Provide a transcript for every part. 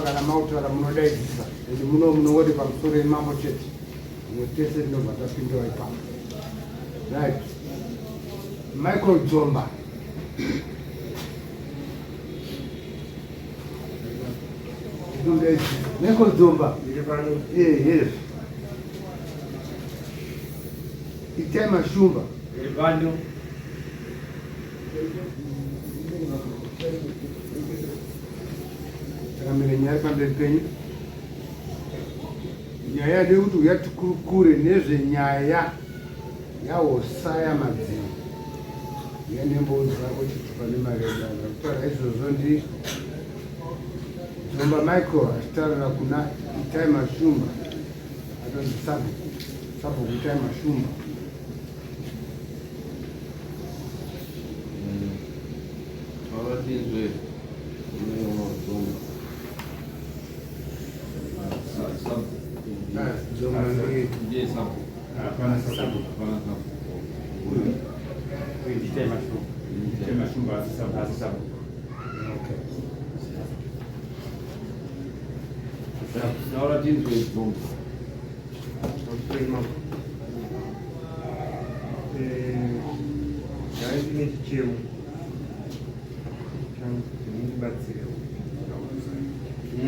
kana mautaura munodaidzisa ende munongoti pamusoro yemambo chete imwe tese tinobva tapindiwa ipapo. Right. Michael Dzomba. Michael Dzomba. Yes. Itai Mashumba. Takamira nyaya pamberi penyu. Nyaya yade kuti uyatikurukure nezvenyaya yaHosaya Madziro. Yanemboudza kuti pane maredano. Kutaura izvozvo ndi Dzomba Michael achitaurira kuna Itai Mashumba. Atonzi Sabhuku Itai Mashumba.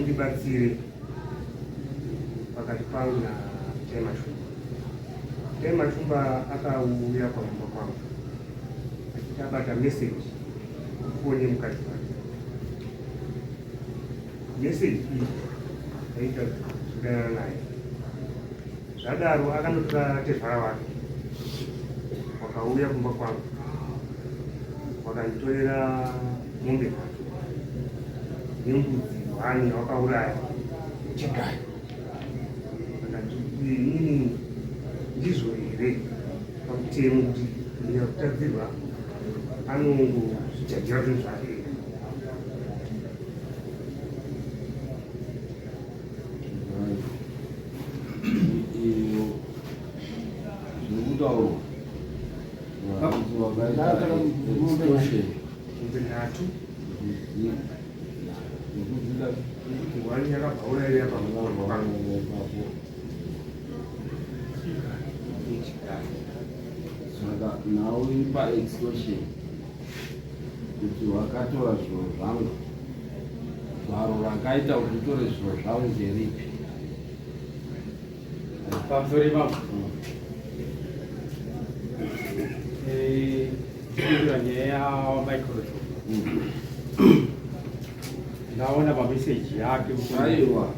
Ndibatsire pakati pangu na Itai Mashumba. Itai Mashumba akauya pamumba kwangu achitabata message kufone mukadzi wake. Message iyi aita kudanana naye. Zvadaro akandotora tevhara wake wakauya kumba kwangu wakanditorera mombe 3 nembudzi 1 wakauraya chigayo. Akati inini ndizvo here pakutemu kuti ndikutadzirwa anongozvijajira zvinhu zvake. Now ipa extortion kuti wakatora zviro zvangu, gwaro rakaita kuti utore zviro zvangu ngeripi? Pamusoro ipapo tichipindura nyaya yaMichael Dzomba. Ndaona pameseji yake aiwa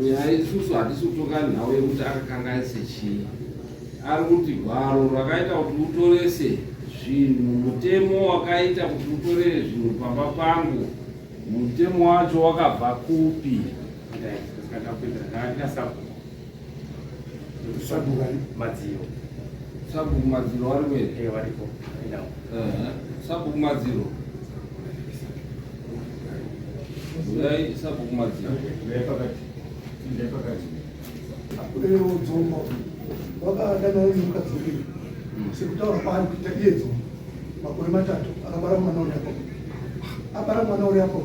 nyaya isusu hatisi kutonga nhau yekuti akakanganise chii. Ari kuti gwaro rakaita kuti utorese zvinhu, mutemo wakaita kuti utorere zvinhu pamba pangu, mutemo wacho wakabva kupi? Sabhuku Madziro vari were? Varipo. Sabhuku Madziro. Uyai Sabhuku Madziro. Dzomba wakadana nemukadziri sekutaura kwaari kuita iye Dzomba makore 3 akabara mwana uri apo. Abara mwana uri apo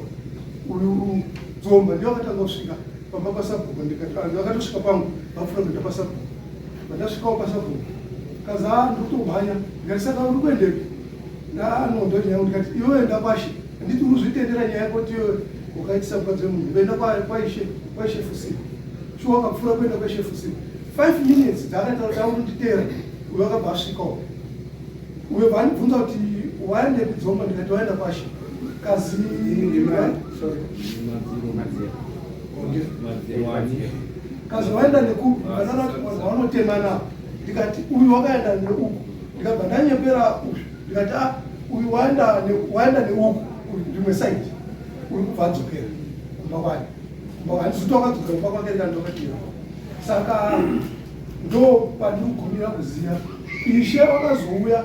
uyu Dzomba ndiye akatanga kusvika pamba paSabhuku. Ndikati akatosvika pangu vafura kuita paSabhuku. Vandasvikawo paSabhuku kaza ndikutomhanya ndikati saka uri kuendepi? Ndanondo nyaya ndikati iwe enda Kwashe, handiti unozvitendera nyaya yekuti iwe wakaitisa mukadzi wemunhu enda kwaishefu Simu. Shuwa wakapfuura kuenda kwaishefu Simu 5 minutes dzakataura taunonditera uyo akabva asvikawo. Uyo vanibvunza kuti waende kuDzomba, ndikati waenda Kwashe. Kazi waenda nekupi? Vanotemana. Ndikati uyu wakaenda neuku. Ndikabva ndanyepera uyu. Ndikati uyu waenda neuku rimwe side. Uri kubva adzokera kumba kwake. Handisi wakadzokera kumba kwake ndikandokatira. Saka ndo pandinogumira kuziya Ishe wakazouya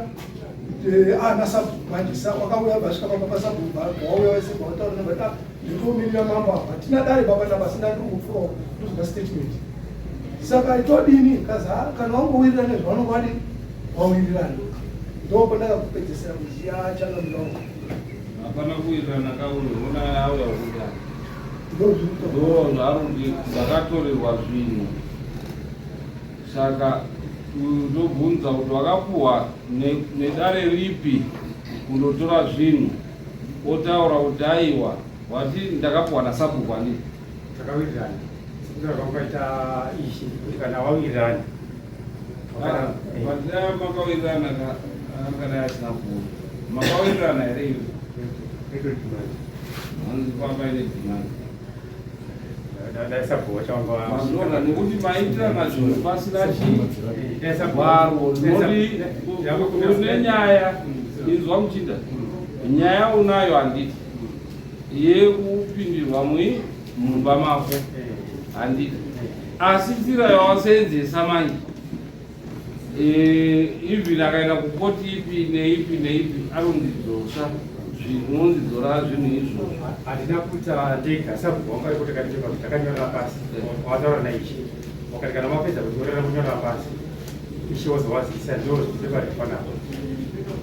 naSabhuku manje wakauya vasvika pamba paSabhuku wauya wese vautaura nebata nditomirira mambo apa tina dare baba ndabasina ndiri kupfuura ndozva statement. Saka itodini kaza kana wangowirira nezvaunenge wadi wawirirana. Ndo pandakakupedzesera kuziya changa mulawo. Hapana kuwirirana kauri una auya kuda. ndo zvarundi dzakatorerwa zvinhu. Saka ndobvunza kuti wakapuwa nedare ripi kundotora zvinhu, otaura kuti aiwa wati ndakapuwa nasabhuku ani takawirirana sikuti vakaita ishi kuti kana wawirirana makawirirana angana asina kuona makawirirana here ivo hanzi pambaine dhimani ndaisabhuwa changa mazona nekuti maitirana zvinhu pasina chigwaro noti nenyaya inzwa muchinda nyaya unayo handiti yekupindirwa mumba mako handiti, asi nzira yawasenzesa manje even akaenda kukoti ipi neipi neipi anondidzosva unondidzora zvinhu izvozvo. handina kuita ndega sabhuku wanga kuti takanyorera pasi wataura naichi wakati kana mapedza kunyorera kunyorera pasi ichi wozowazisa ndo pepa refanako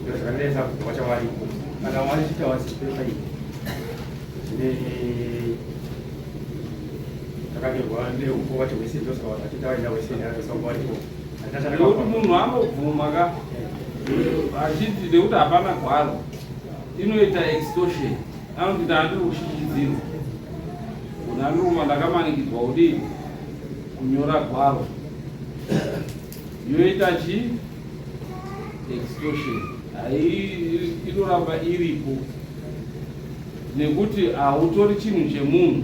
ndo zvakanei sabhuku wachawaripo kana wanichita wasipepa iyi zvine takanyorwa neupo wacho wese ndosaka vatachita waenda wese neanosanga waripo nekuti munhu anobvuma ka achiti nekuti hapana gwaro inoita extortion, anoti ndandiri kushikidzira unandiruma ndakamanikidzwa kudii kunyora gwaro yoita chi extortion. Inoramba iripo nekuti hautori chinhu chemunhu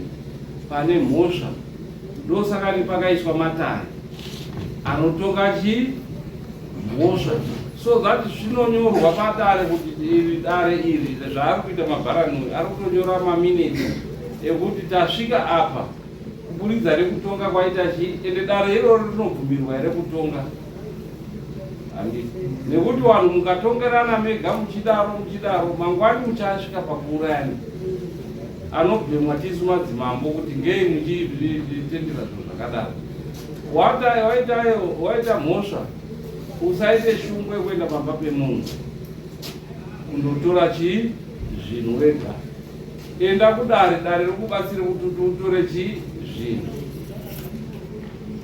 pane mhosva, ndosaka pakaiswa matare anotonga chi mhosva, so that zvinonyorwa padare kuti iri dare iri zvaari kuita mabharanuri ari kutonyora maminiti ekuti tasvika apa kuburidza rekutonga kwaita chi, ende dare iroro rinobvumirwa here kutonga handiti, nekuti vanhu mukatongerana mega muchidaro mangwani muchasvika pakuurayani anobhemwa tisu madzimambo kuti ngei muchitendera zvinhu zvakadaro. Waita mhosva usaite shungwe kuenda pamba pemunhu kundotora chi zvinhu wega, enda kudare rikubatsire kuti utore chi zvinhu.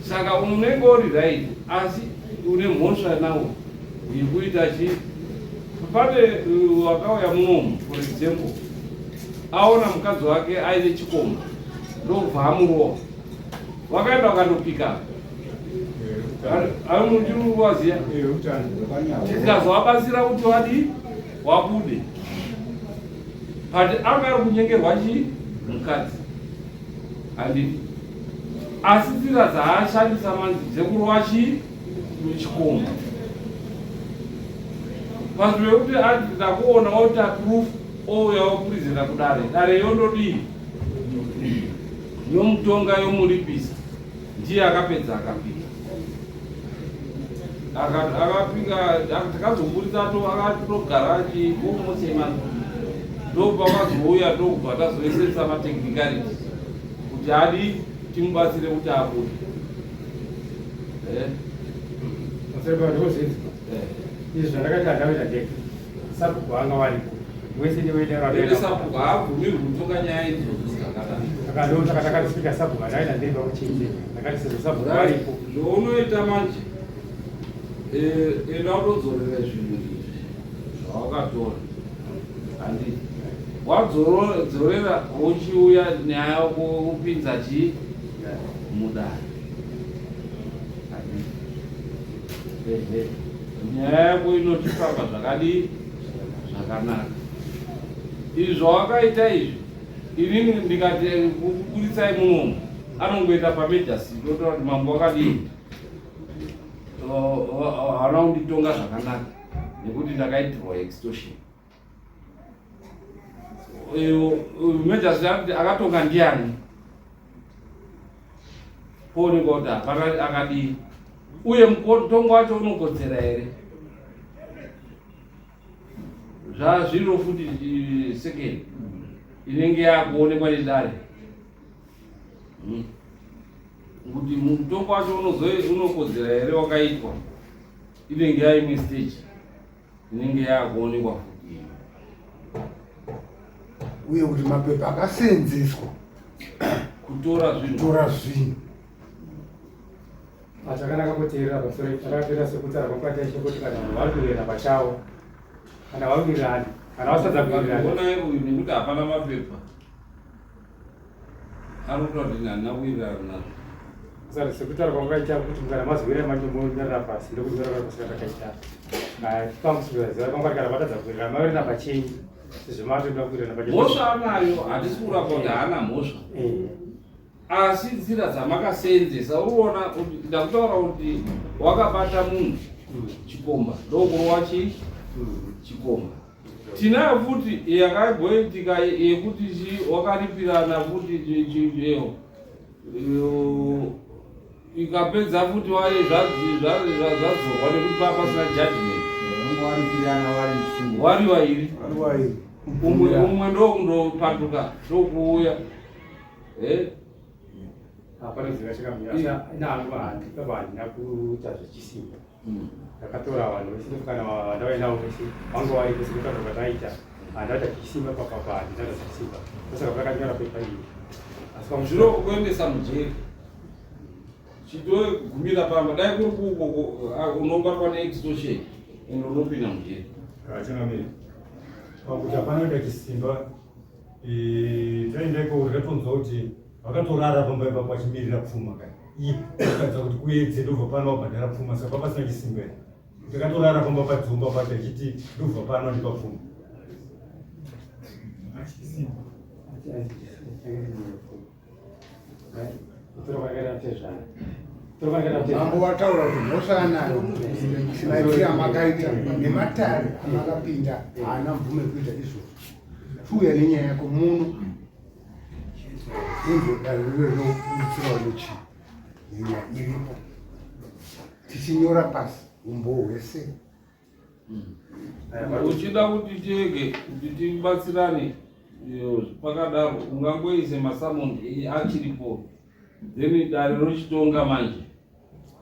Saka unenge uri right asi une mhosva nawo yekuita chi. Pane wakauya munomu for example aona mukadzi wake aine chikomba ndobva amurowa, wakaenda wakandopika amuchiruwaziya tikazowabatsira kuti wadi wabude but anga ari kunyengerwa chi mukadzi handiti, asi nzira dzaashandisa manzi dzekurowa chi muchikomba vanhu vekuti ati ndakuona waita proof ouya wapurezida kudare dare yondodii yomutonga yomuripisa, ndiye akapedza akapika akapika takazomburisa akatogara achimosema ndopakazouya ndokubva tazoesesa matechnicality kuti adi timubatsire kuti abude izvi zvandakati andawita ndega sabhuku anga waripo wese sabhuku haabvumirwi kutonga nyaya idzodzo saka takasvika sabhuku andaita ndega kuchinje ndakati sezvo sabhuku waripo zvounoita manje enda unodzorera zvinhu izvi zvawakatora handiti, wadzorera uchiuya nyaya kupinza chi mudare handiti, nyaya yako inotifamba zvakadii zvakanaka. Izvi zvawakaita izvi inini ndikati kuburisai munomu anongoenda pamejasi totora kuti mambo wakadii haana kunditonga zvakanaka nekuti ndakaitirwa extortion. Mejasi akuti akatonga ndiani poonekwa kuti hapana akadii uye mutongo wacho unokodzera here. Zvazviro futi second inenge yakuonekwa nedare kuti mutongo wacho unokodzera here wakaitwa, inenge yaimwe stage inenge yakuonekwa futi uye kuti mapepa akaseenzeswa kutora zvinhu kutora zvinhu chakanaka kuteerera pamusoro chakapera sekutaura kwakwata chekuti kana vanhu vari kuwirana pachavo kana vawirirani kana vasadza kuwirirana ona uyu nekuti hapana mapepa anokuti handina kuwirirana nazvo saka sekutaura kwakaita kuti kana mazowira macho monyorera pasi ndokuti nyorera pasi rakaita pamusikaziva kwangwari kana vatadza kuwirirana mawirirana pachenyi sezvo matoda kuwirirana pachenyi mhosva anayo handisi kurapa kuti haana mhosva asi nzira dzamakasenzesa uona kuti ndakutaura kuti wakabata munhu chikomba ndokurova chikomba tinayo futi yakaigoitika yekuti wakaripirana futi ikapedza futi waye zvadzorwa nekuti papasina judgment wari wairi umwe ndokundopatuka ndokuuya hapana zvingasvika naandina kuita zvechisimba ndakatora vanhu vese kana vandavainavo vese vanga vari vese kutaura kwataita handaita chisimba papapa handitaita zvechisimba saka vakanyora pepa iyi asi zvino kuendesa mujeri chitogumira pamba dai kuri kuukoko unobatwa neextortion ende unopinda mujeri achangamiri pakuti hapanoita chisimba taindaiko rikatonzwa kuti vakatorara pamba ipapo vachimirira pfuma kai iye akadza kuti kuedze ndobva pano wabhadhara pfuma saka papasina chisimba ere takatorara pamba padzomba pacho achiti ndobva pano ndipa pfuma mambo wataura kuti mhosva anayo maitira makaita nematare amakapinda haana mvume kuita izvozvo fuya nenyaya yako muno inzodariro rinokutsirawo nechi nyaya iripo tichinyora pasi umbo hwese uchida kuti tege kuti tibatsirane pakadaro ungangoise masamondi achiripo then dare rochitonga manje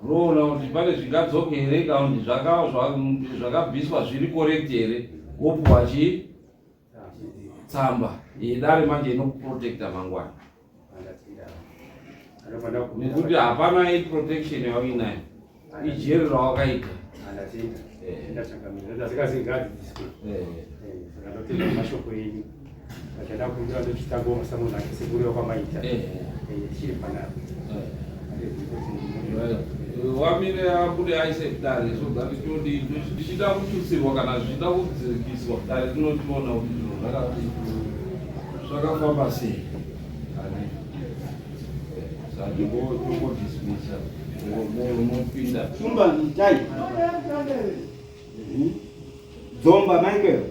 roona kuti pane zvingadzoka here kaundi zvakabviswa zviri correct here wopuwa tsamba dare manje inokuprotecta mangwana nekuti hapana protection yawainayo ijeri rawakaita mashoko enyu achada kuingira ndochitango masamunhu akiseguriwa kwamaita chiri panapo wamire abude aise dare so that ndichida kututsirwa kana zvichida kudzirikiswa dare tinotiona kuti zvakafamba sei sadingodismisa unopinda shumba nitai dzomba Michael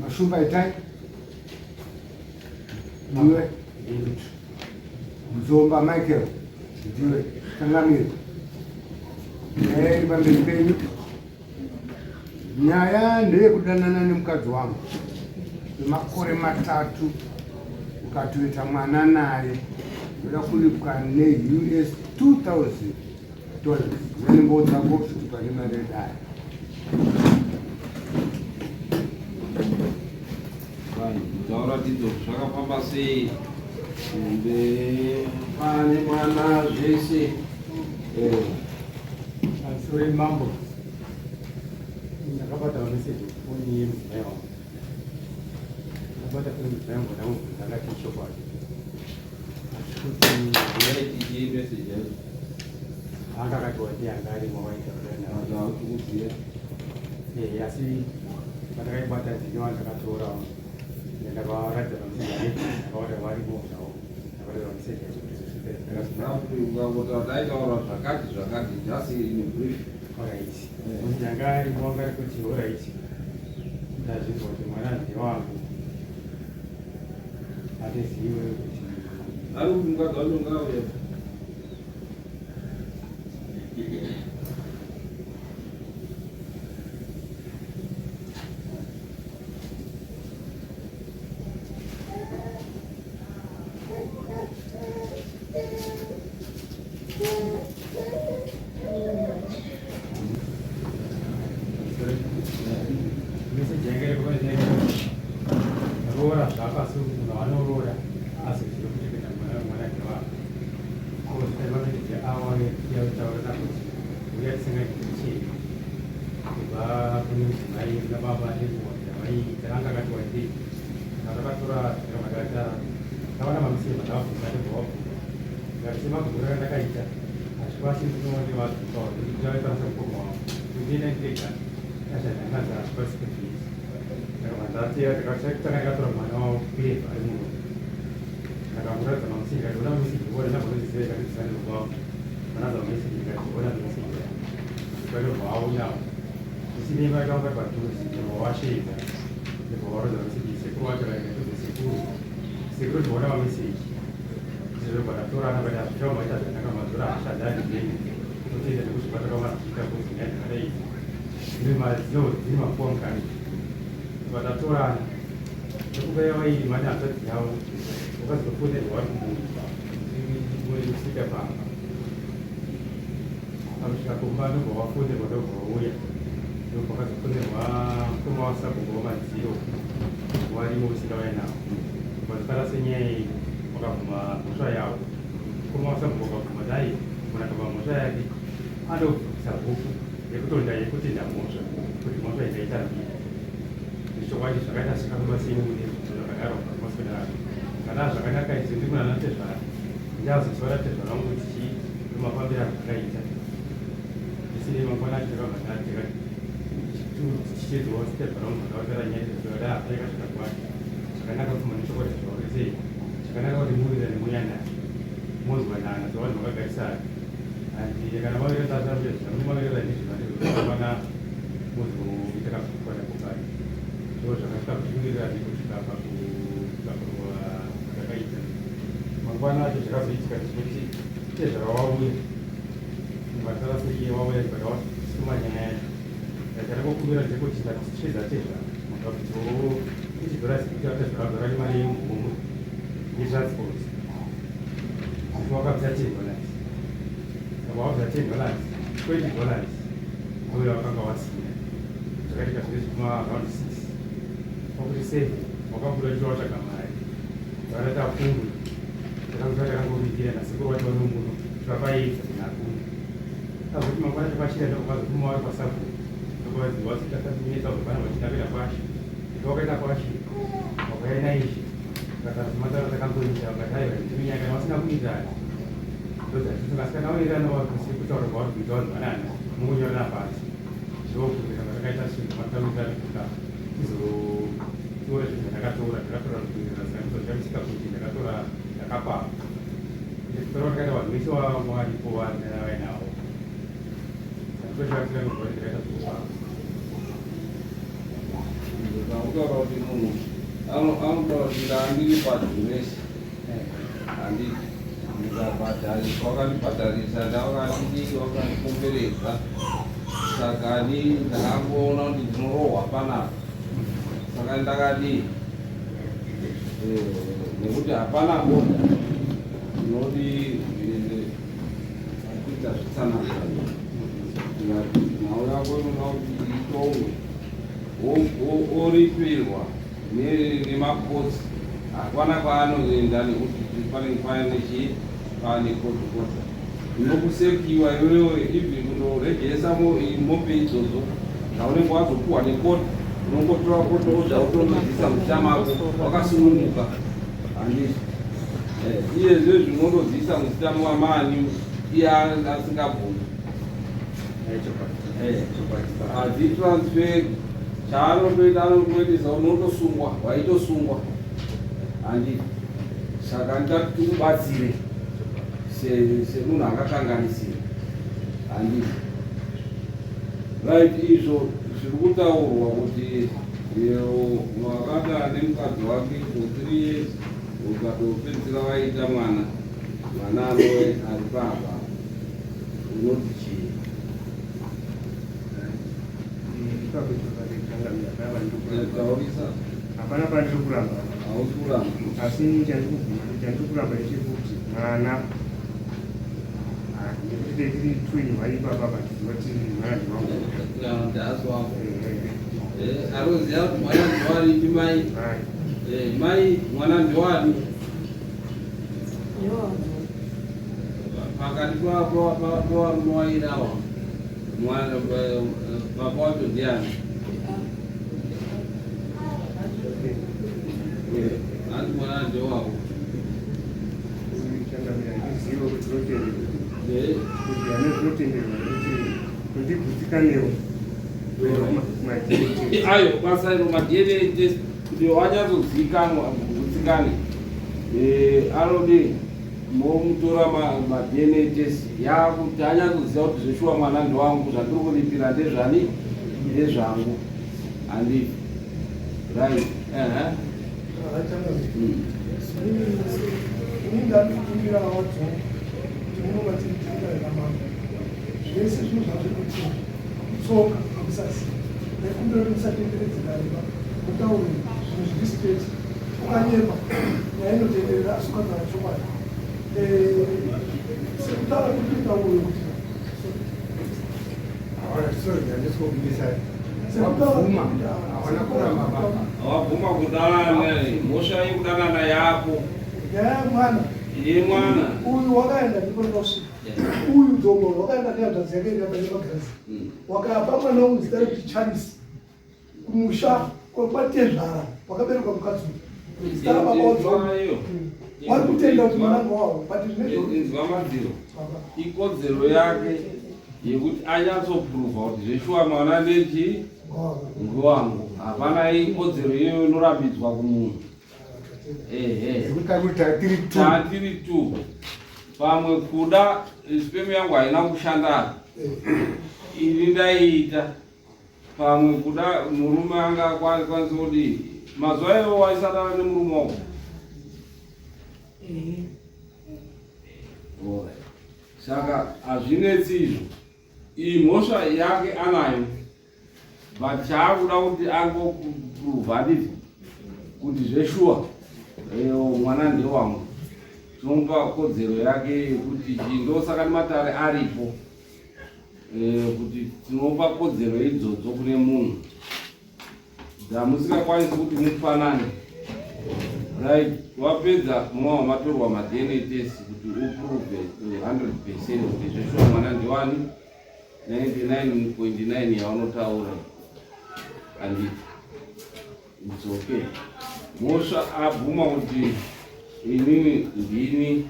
mashumba itai ndiwe Mzomba Michael ndiwe tangamiri nyaya iri pamberi penyu nyaya ndeyekudanana nemukadzi wangu kwemakore 3 ukatoita mwana naye ndoda kuripwa neUS $2,000 nenimbo dzako kusvika nemari yedare tauratidzo zvakafamba sei pane mwana zvese sore mambo ndakabata meseji foni yemudzimai wangu ndakabata foni mudzimai wangu ndamubvunza akati chokwadi anga akati wati anga arimo waitauraaukuziya asi pandakaibata dzinyowa ndakatora ndakavaratidza pameseji ndakavaura varimo navo ndakavaratidza pameseji ungangotaura zvakati just in brief alright nyanga arimo anga kuti alright ndazvinzwa kuti mwana ndewangu atiziwe kuti ari kuti mukadzi wanongauya Mese jengere kwa jengere. Rora shaka su na no rora. Asu shi ku ke na mana kwa. Ko sai ba ne ke awa ne ya ta na ku. Ya singa ki. Ba kun mai na ba ba ne ko da mai teranga ka to ti. Na ka tura ya ma ga kawana mamsi ma na ku na ko. Ya sima ku ra na ka ita. Ashwasi no de wa to. Ya ta sa ko mo. Ini kita, saya dengar ada perspektif. Kalau nanti ada kerja kita nak atur mana pilih ada mulu. Kalau mula tu mesti kalau orang mesti buat nak boleh sesuai dengan sana lupa. Mana tu mesti kalau orang mesti. Kalau bau ya, mesti ni mereka orang berbantu mesti bawa sih. Jadi bawa orang mesti sekolah jalan itu sekolah orang mesti. Jadi pada tu orang ada macam macam nak macam asal jadi ni. Mesti ada usaha pada orang kita pun punya ada ini. Ini mah pun kan. Pada tu orang, aku bayar ini mana tu jauh. Bukan sepuluh ni orang ini boleh mesti apa. Harus aku mana bawa pun dia bawa bawa ya. Jadi bukan sepuluh ni orang kumasa bawa masih tu. Wali mesti kau nak. Pada senyai orang musa ya. Kumasa bawa kumajai. Mana kau musa ya di. Aduh, sabu. Ia betul dah, ia betul dah musa. Betul musa ini dah. Coba di sekarang sekarang masih ini sudah kagak orang masuk dah. Karena sekarang kan sendiri mana nanti sekarang. Jauh sesuatu tu orang mesti rumah pun dia kagak itu. Di sini mana juga mana juga. Itu situ setiap orang orang ni sudah ada sudah kuat. Sekarang kan cuma cuba cuba sih. Sekarang kalau dimulai dari mulanya, mulai mana soal mereka besar. Jadi kalau kita tak tahu, semua kita ini sudah mana musuh kita kan pada bukan. So sekarang kita juga kita perlu kaitan. Mana kita sekarang seperti kita rawui. Masalah segi rawui berapa semuanya. Kalau aku bilang aku cerita. Maka itu beras kita sekarang berani mari umum. Bisa sports. Semua kan jadi boleh. Bawa saja dolar, kau ini dolar, kau yang akan kawas ni. Sekarang kita sudah semua round six. Kau boleh save, kau boleh jual cakap mai. Kalau tak pun, kalau kita kau bikin nasi kau buat orang mulu, terbaik sebenarnya pun. Tapi cuma pada pasien ada orang semua orang pasal pun. Kau buat kita tak ni tahu mana macam mana kita pasien. Kau kita pasien, kau kaya naik. Kata semua orang tak kau ini siapa kaya, ini yang kan masih nak bicara. Terus sekarang orang Iran orang mesti putar orang bicara mana, mungkin orang apa. So kita kata sih macam kita itu orang kita kata orang kita sekarang kita kata orang apa. Terus kata orang mesti orang mau dibuat mana. Terus kita kata tu. Kalau di mana, kalau tidak ambil pada jenis, ambil juga pada orang pada sana orang ini orang pemerintah sekali dalam orang di Noro apa nak sekali tadi ni apa nak pun Nori kita sana nah orang pun mau itu ori pilwa ni mapos wana kwano ndani paling fine shi pani koto nokusekiwa wewe hivi kunorejesa mope izozo naone kwazo kuwa ni koto nongotoa koto utomazisa mshama wakasununguka andisi iye zvezvi zvinondozisa musitamo wamani iye asingabvumi hadzitransfer chaanotoita anotoedesa unotosungwa waitosungwa handi saka ndati tikubatsire semunhu akakanganisira handi right izvo zviri kutaurwa kuti wakada nemukadzi wake for 3 years ukatopedzisira waita mwana ari papa unoti chii taurisa hapana pandiri kuramba hausi kuramba asi chandiri kuramba ndechekuti mwana tiri twini vaibaba vatinoti mwana wangu ndazi wako aroziya kuti mwana ndiwani ndi mai mai mwana ndiwani pakati pawarunowairawa mwana baba wacho ndiani ati mwana ndewako changamira ndizivo kuti rotenderwa kuti ane zvinotenderwa kuti ndigutikanewo ayo basa iro madna test kuti wanyatsozikanwa kugutsikane anode momutora madna test yakuti anyatsoziva kuti zveshuwa mwana ndewangu zvandiri kuripira ndezvani ndezvangu handi right Inindatukumbira wadzo tinonga tiritirikaamama zvese zvinhu zvazvekuti tsoka akusasi nekumbiro risatenderedzekaiva kutaura zvinhu zviri straight ukanyepa nyaya inotenderera asi ukagara chokwadi sekutaura kutoita uyo kuti wabvuma kudanana mhosva yekudanana yako nyaya mwana yemwana uyu wakaenda ndiponosvika uyu dzongoro wakaenda nehanzvadzi yake yabairagirazi wakapa mwana wangu zita rekuti charles kumusha kwatezvara wakaberekwa mukadzi zita rababa wadzongo wari kutenda kuti mwanangu wavo but inzwa madziro ikodzero yake yekuti anyatsopruvha kuti zveshuwa mwana ndechi ngewangu hapana ikodzero iyoyo inorambidzwa kumunhu tatiri tu pamwe kuda sipemu yangu haina kushanda ini ndaiita pamwe kuda murume anga kwanisa kuti mazuva iwo waisatana nemurume wako saka hazvinetsi izvo iyi mhosva yake anayo but chaakuda kuti angopruvha handiti kuti zveshuwa mwana ndewangu tinomupa kodzero yake yekuti ndosaka nematare aripo kuti tinopa kodzero idzodzo kune munhu dzamusingakwanisi kuti mufanane right wapedza mumwe wamatorwa madna test kuti uprove 100% kuti zveshuwa mwana ndewani 99.9 yaunotaura handiti it's okay mhosva abvuma kuti inini ndini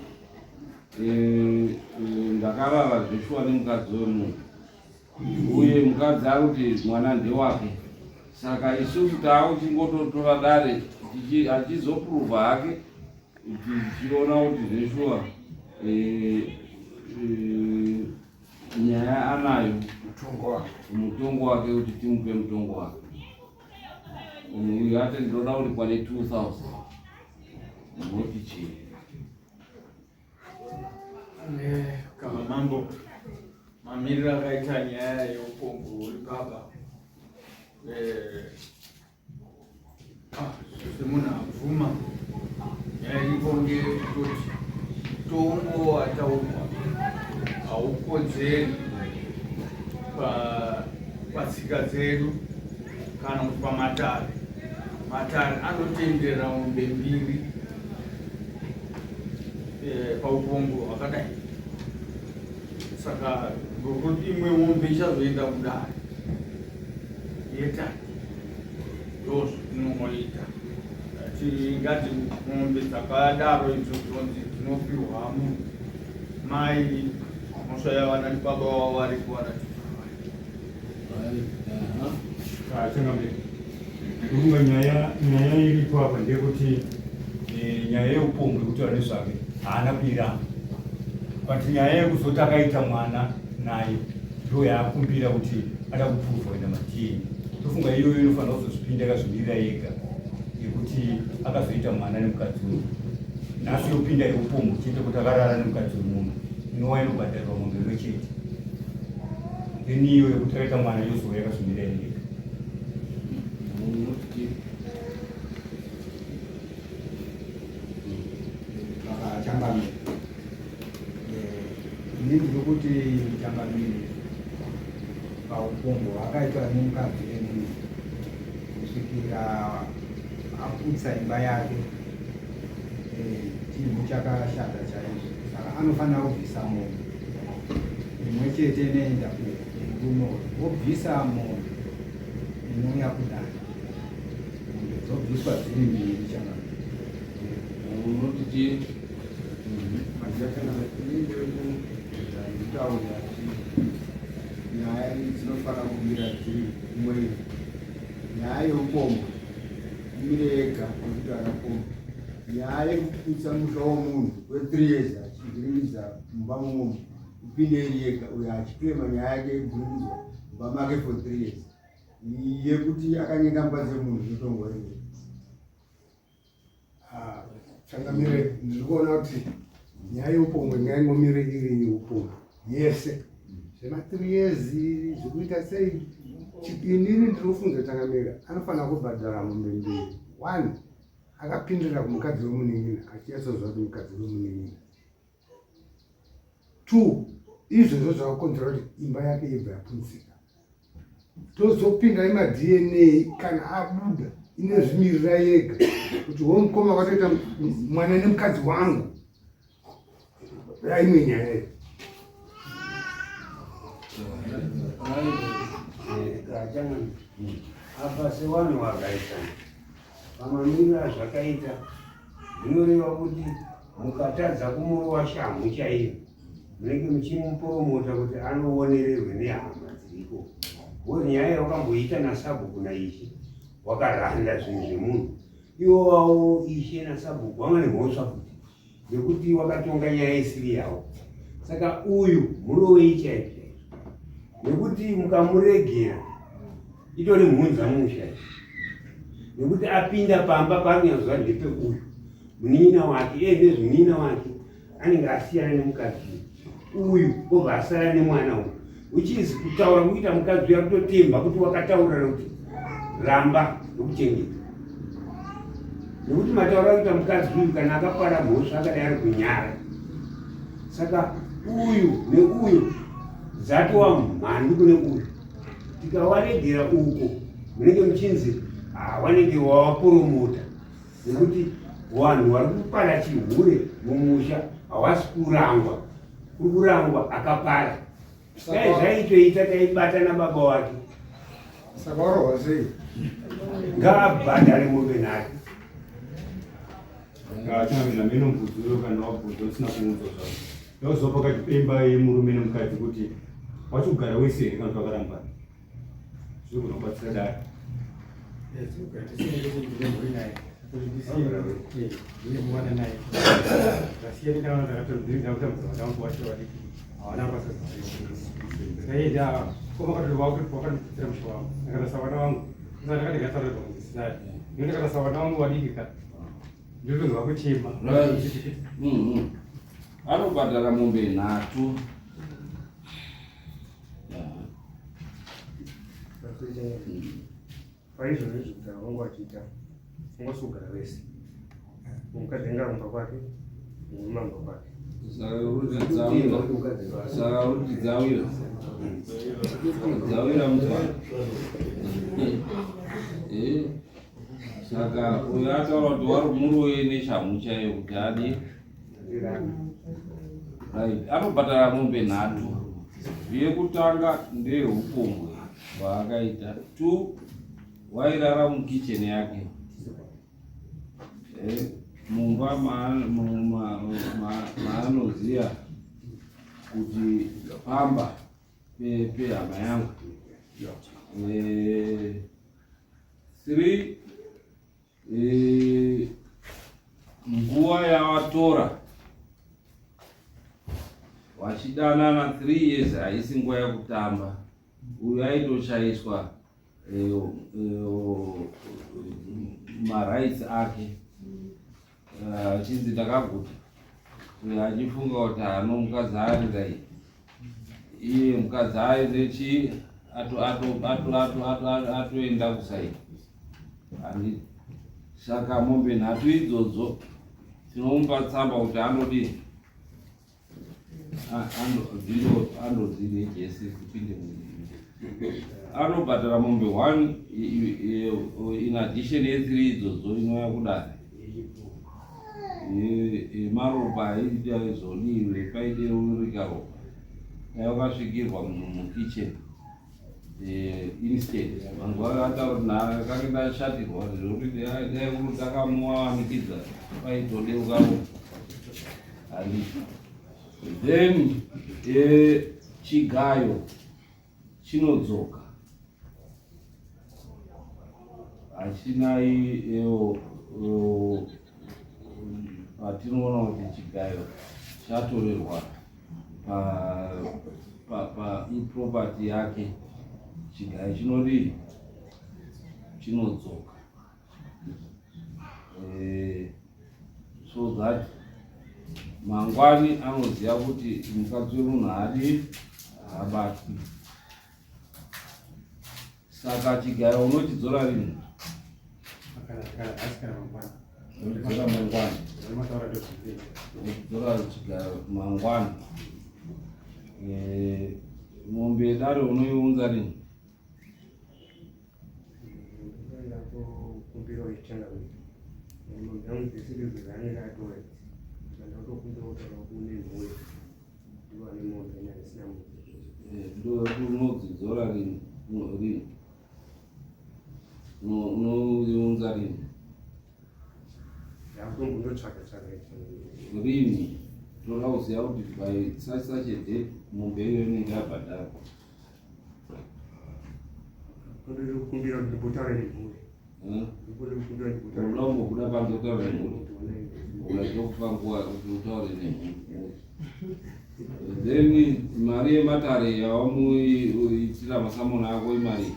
ndakarara zveshuwa nemukadzi wemunhu uye mukadzi ari kuti mwana ndewake saka isusu taakuchingototora dare achizopruvha hake tichiona kuti zveshuwa nyaya anayo mutongo wake kuti timupe mutongo wake uyu ati ndinoda kuti kwane 2000 noti chii kama mambo mamiriro akaita nyaya yeupongo uri baba semunhu abvuma nyaya iripo ngekuti mutongo wataurwa haukodzeri patsika dzedu kana kuti pamatare matare anotendera mombe mbiri paupongo hwakadai saka ngokuti imwe mombe ichazoenda kudare yetatu ndozvinoita tingati mombe dzakadaro idzo dzinonzi dzinopiwa munhu mai mhosva yavana nibaba wavo vari kuwana Urunga nyaya iripo apa ndekuti nyaya yeupongo yekutaura nezvake haana kuiramba but nyaya yekuzoti akaita mwana naye ndo yaakumbira kuti ada kupruvha ina madini tofunga iyoyo inofanira kuzozvipinda akazvimirira yega yekuti akazoita mwana nemukadzi wemunhu nhasi yopinda yeupongo chete kuti akarara nemukadzi wemunhu inova inobhadharirwa mombe imwe chete then iyo yekuti akaita mwana yozova yakazvimirira yega inini ndiri kuti mutungamiri paupombwe hwakaitwa nemukadzi wemunhu kusvikira aputsa imba yake, chinhu chakashata chaizvo. Saka anofanira kubvisa munhu imwe chete neenda kurume wobvisa munhu inouya kudai, munhu dzobviswa dziri mbiri chana unoti chii taura nyaya dzinofanira kumira dziri imwe. Nyaya yeupombwe imire yega nekuti akapombwa. Nyaya yekuputsa musha womunhu we3 years achivhiringidza mumba momo upinde iri yega, uyo achikirema nyaya yake yekuvhiringidzwa mumba make for 3 years, yekuti akanyenga mba dzemunhu zvotongorewe. Changamire ndiri kuona kuti nyaya yeupombwe ngaingomire iri yeupombwe yese zvema3 years zvekuita sei. Chipiniri ndinofunza Changamire anofanira kubhadhara mombe mbiri. 1 akapindira kumukadzi wemuning'ina achiyatsozva kuti mukadzi wemuning'ina. 2 izvozvo zvakakonzera kuti imba yake ibva yaputsika. Tozopinda ima-DNA kana abuda ine zvimirira yega kuti womukoma kwatoita mwana nemukadzi wangu. Imwe nyaya iyo. Apa sevanhu vakaitana pamamiriro azvakaita zvinoreva kuti mukatadza kumurova shamhu chaiyo munenge muchimupromota kuti anoonererwe nehama dziriko. Nyaya yawakamboita nasabhuku naishe wakaranda zvinhu zvemunhu iwowawo ishe nasabhuku vamwe nemhosva kuti nekuti wakatonga nyaya isiri yavo. Saka uyu murovei chaizvo nekuti mukamuregera itori mhunza musha, nekuti apinda pamba paanyazuva ndepe uyu munina wake nezvinina wake anenge asiyana nemukadzi uyu obva asara nemwana uyu, uchizi kutaura kuita mukadzi uya kutotemba kuti wakataura kuti ramba nekuchengeta, nekuti mataura kuita mukadzi uyu kana akapara mhosva akadai ari kunyara. Saka uyu neuyu zatova mhandu kune uyu. Tikawaregera uko munenge muchinzi wanenge wawapromota, nekuti vanhu vari kupara chihure mumusha havasi kurangwa, kuri kurangwa akapara. Dai zvaitoita taibata nababa wake. Saka warohwa sei? Ngaabhadhare mombe nhatu. Changamira mino mubvunzo kana wabvunza usina kuunza zvavo. Ndokuziva pakati pemba yemurume nemukadzi kuti wachigara wese here kana twakarambana. Zviri kunobatsira dare. Anobhadhara mombe nhatu. Paizvozvo zvekutara vangu vachiita ungosugara vese, mukadzi angarumba kwake mumamba kwake. Saka kuti dzawira mutwaro. Saka uyo ataura kuti wari murowe neshamhu chaiyo kuti adi anobhadhara mombe nhatu. Yekutanga ndeyeupombwe hwaakaita. 2 wairara mukicheni yake mumba maanoziya kuti pamba pehama yangu. 3 nguva yavatora vachidanana 3 years haisi nguva yekutamba. Uyu aitoshayiswa marights ake achinzi takaguta uyo achifunga kuti hano mukadzi aridai iye mukadzi aende chi atoenda kusaini handiti. Saka mombe nhatu idzodzo tinomupa tsamba kuti anodini andodzine jesi kupinde anobhadhara mombe 1 in addition ye3 idzodzo inouya kudare maropa aita zvodire paide urika ropa yakasvikirwa mukichen instead vanhu vakataura nakange ndashatirwa zvokuti dai takamuwanikidza paitodeukawo handiti. Then chigayo chinodzoka hachina patinoona kuti chigayo chatorerwa property yake, chigayo chinodii chinodzoka, so that mangwani anoziva kuti mukadzi wemunhu haadi habatwi. Saka chigayo unochidzora rini? Unochidzora mangwani. Unochidzora chigayo mangwani. Mombe dare unoiunza rini? Unodzidzora rini? Unoiunza rini? Rini toda kuziva kuti by such a date mombe iyo inenge yabhadharwa. Unoda kumbobuda panze kutaura nemhuri, unaitokupa nguva kuti utaure nemhuri. Then mari yematare yawamuitira masamoni ako imari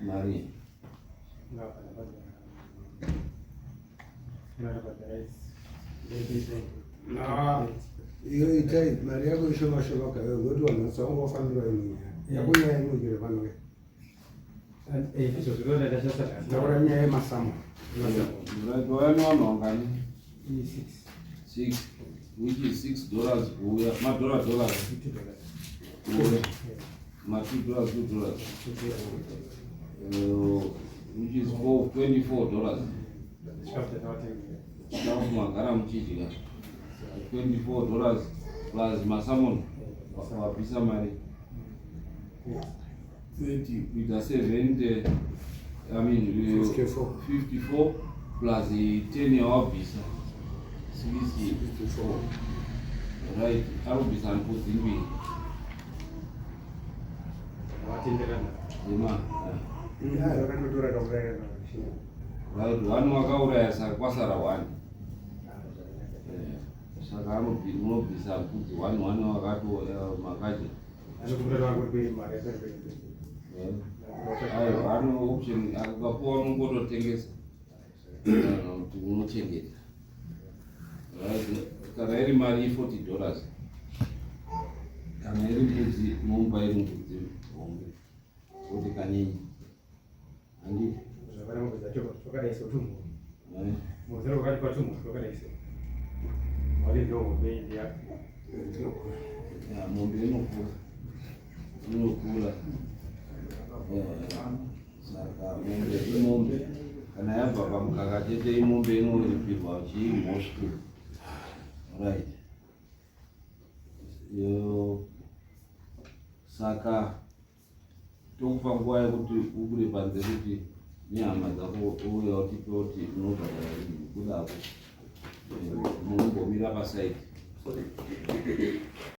mari iyo itai mari yako ishoma kayo ngoti vanhu vasangofanira imwe yako nyaya inogere pano ndaura nyaya yemasamo vane vanhu vangani 6 which is $6 kuuya $2 kuuya $2 which is $24 chikafu magara muchidya $24 plus masamoni wabvisa mari 30 kuita 70, I mean 54 plus 10 yawabvisa 64, right? Arubvisa npudzi mbiri right, 1 wakauraya saka kwasara 1, saka unobvisa npudzi 1 wakato makaje ano option akapuwa unongototengesa kuti unochengeta. Kana iri mari $40 kana iri mbudzi unomupa iri mbudzi hombe kuti kanyenyi handiti mombe inokura saka mombe imombe kana yabva pamukaka chete imombe inoripirwa chiimhosvu, right? Saka tokupa nguva yekuti ubude panze kuti nehama dzako uya utipe kuti unobhadhara rini kudako munombomira pasaiti.